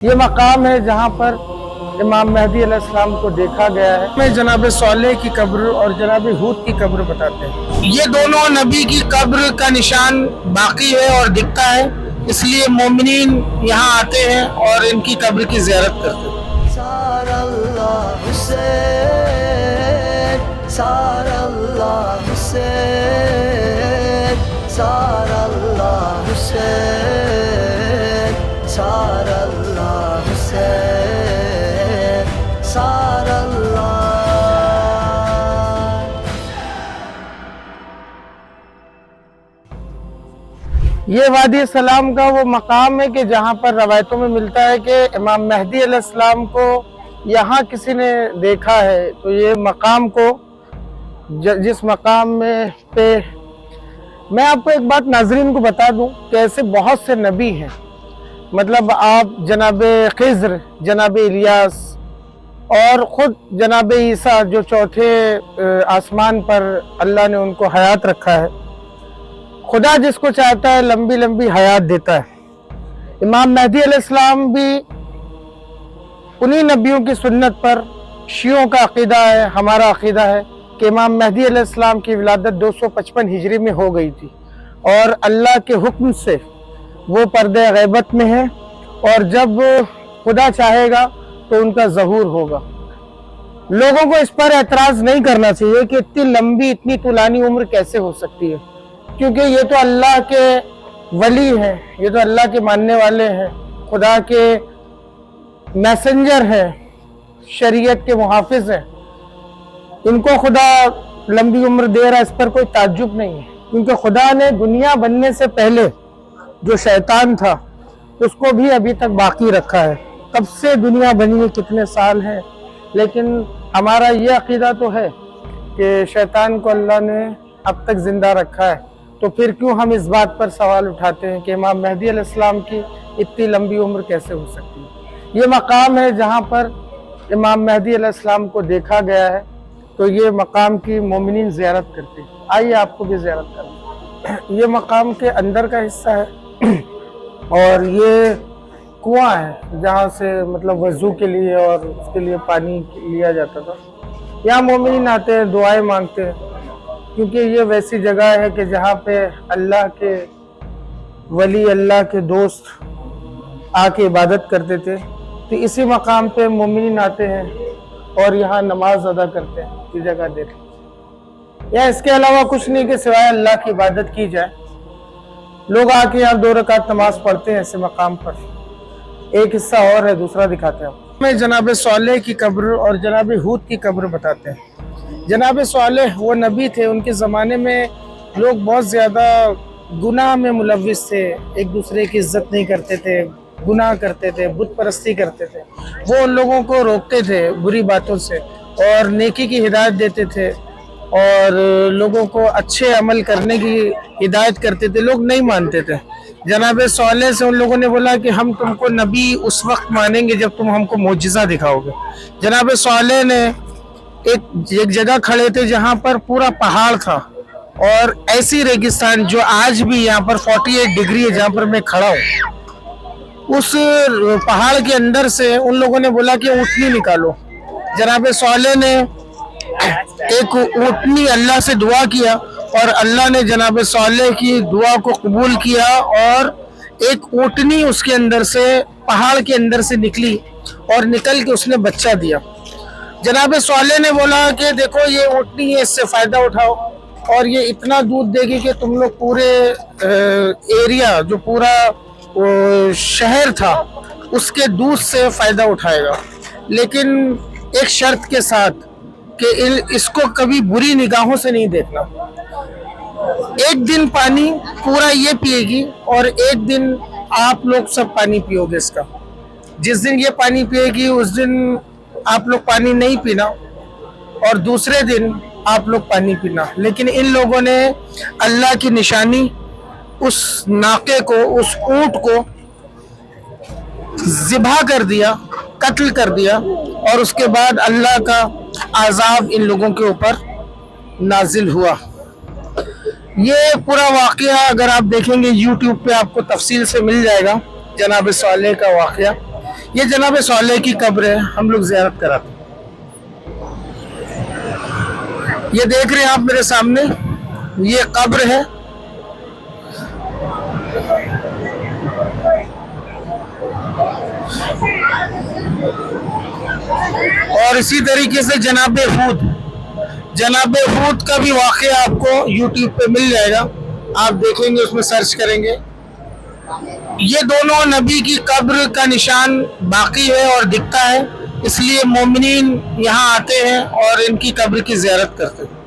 یہ مقام ہے جہاں پر امام مہدی علیہ السلام کو دیکھا گیا ہے۔ میں جناب صالح کی قبر اور جناب ہود کی قبر بتاتے ہیں۔ یہ دونوں نبی کی قبر کا نشان باقی ہے اور دکھتا ہے، اس لیے مومنین یہاں آتے ہیں اور ان کی قبر کی زیارت کرتے ہیں۔ یہ وادی سلام کا وہ مقام ہے کہ جہاں پر روایتوں میں ملتا ہے کہ امام مہدی علیہ السلام کو یہاں کسی نے دیکھا ہے، تو یہ مقام کو جس مقام میں آپ کو ایک بات ناظرین کو بتا دوں کہ ایسے بہت سے نبی ہیں، مطلب آپ جناب خضر، جناب الیاس اور خود جناب عیسیٰ جو چوتھے آسمان پر اللہ نے ان کو حیات رکھا ہے۔ خدا جس کو چاہتا ہے لمبی لمبی حیات دیتا ہے۔ امام مہدی علیہ السلام بھی انہی نبیوں کی سنت پر شیعوں کا عقیدہ ہے، ہمارا عقیدہ ہے کہ امام مہدی علیہ السلام کی ولادت 255 ہجری میں ہو گئی تھی، اور اللہ کے حکم سے وہ پردہ غیبت میں ہے، اور جب خدا چاہے گا تو ان کا ظہور ہوگا۔ لوگوں کو اس پر اعتراض نہیں کرنا چاہیے کہ اتنی لمبی اتنی طولانی عمر کیسے ہو سکتی ہے، کیونکہ یہ تو اللہ کے ولی ہیں، یہ تو اللہ کے ماننے والے ہیں، خدا کے میسنجر ہیں، شریعت کے محافظ ہیں۔ ان کو خدا لمبی عمر دے رہا، اس پر کوئی تعجب نہیں ہے، کیونکہ خدا نے دنیا بننے سے پہلے جو شیطان تھا اس کو بھی ابھی تک باقی رکھا ہے۔ کب سے دنیا بنی ہے، کتنے سال ہیں، لیکن ہمارا یہ عقیدہ تو ہے کہ شیطان کو اللہ نے اب تک زندہ رکھا ہے، تو پھر کیوں ہم اس بات پر سوال اٹھاتے ہیں کہ امام مہدی علیہ السلام کی اتنی لمبی عمر کیسے ہو سکتی ہے۔ یہ مقام ہے جہاں پر امام مہدی علیہ السلام کو دیکھا گیا ہے، تو یہ مقام کی مومنین زیارت کرتے ہیں۔ آئیے آپ کو بھی زیارت کریں۔ یہ مقام کے اندر کا حصہ ہے، اور یہ کنواں ہے جہاں سے مطلب وضو کے لیے اور اس کے لیے پانی لیا جاتا تھا۔ یہاں مومنین آتے ہیں، دعائیں مانگتے ہیں، کیونکہ یہ ویسی جگہ ہے کہ جہاں پہ اللہ کے ولی، اللہ کے دوست آ کے عبادت کرتے تھے، تو اسی مقام پہ مومنین آتے ہیں اور یہاں نماز ادا کرتے ہیں۔ یہ جگہ دیکھ یا اس کے علاوہ کچھ نہیں کہ سوائے اللہ کی عبادت کی جائے۔ لوگ آ کے یہاں 2 رکعت نماز پڑھتے ہیں ایسے مقام پر۔ ایک حصہ اور ہے، دوسرا دکھاتے ہیں۔ میں جناب صالح کی قبر اور جناب ہود کی قبر بتاتے ہیں۔ جناب صالح وہ نبی تھے، ان کے زمانے میں لوگ بہت زیادہ گناہ میں ملوث تھے، ایک دوسرے کی عزت نہیں کرتے تھے، گناہ کرتے تھے، بت پرستی کرتے تھے۔ وہ ان لوگوں کو روکتے تھے بری باتوں سے اور نیکی کی ہدایت دیتے تھے، اور لوگوں کو اچھے عمل کرنے کی ہدایت کرتے تھے۔ لوگ نہیں مانتے تھے۔ جناب صالح سے ان لوگوں نے بولا کہ ہم تم کو نبی اس وقت مانیں گے جب تم ہم کو معجزہ دکھاؤ گے۔ جناب صالح نے ایک جگہ کھڑے تھے جہاں پر پورا پہاڑ تھا، اور ایسی ریگستان جو آج بھی یہاں پر 48 ڈگری ہے جہاں پر میں کھڑا ہوں، اس پہاڑ کے اندر سے ان لوگوں نے بولا کہ اونٹنی نکالو۔ جناب صالح نے ایک اونٹنی اللہ سے دعا کیا، اور اللہ نے جناب صالح کی دعا کو قبول کیا، اور ایک اونٹنی اس کے اندر سے، پہاڑ کے اندر سے نکلی، اور نکل کے اس نے بچہ دیا۔ جناب صالح نے بولا کہ دیکھو یہ اونٹنی ہے، اس سے فائدہ اٹھاؤ، اور یہ اتنا دودھ دے گی کہ تم لوگ پورے ایریا، جو پورا شہر تھا، اس کے دودھ سے فائدہ اٹھائے گا، لیکن ایک شرط کے ساتھ کہ اس کو کبھی بری نگاہوں سے نہیں دیکھنا۔ ایک دن پانی پورا یہ پیے گی، اور ایک دن آپ لوگ سب پانی پیو گے اس کا۔ جس دن یہ پانی پیے گی اس دن آپ لوگ پانی نہیں پینا، اور دوسرے دن آپ لوگ پانی پینا۔ لیکن ان لوگوں نے اللہ کی نشانی اس ناقے کو، اس اونٹ کو ذبح کر دیا، قتل کر دیا، اور اس کے بعد اللہ کا عذاب ان لوگوں کے اوپر نازل ہوا۔ یہ پورا واقعہ اگر آپ دیکھیں گے یوٹیوب پہ آپ کو تفصیل سے مل جائے گا، جناب صالح کا واقعہ۔ یہ جناب صالح کی قبر ہے, ہم لوگ زیارت کراتے ہیں. یہ دیکھ رہے ہیں آپ میرے سامنے, یہ قبر ہے. اور اسی طریقے سے جناب ہود کا بھی واقعہ آپ کو یوٹیوب پہ مل جائے گا, آپ دیکھیں گے, اس میں سرچ کریں گے. یہ دونوں نبی کی قبر کا نشان باقی ہے اور دکھتا ہے, اس لیے مومنین یہاں آتے ہیں اور ان کی قبر کی زیارت کرتے ہیں.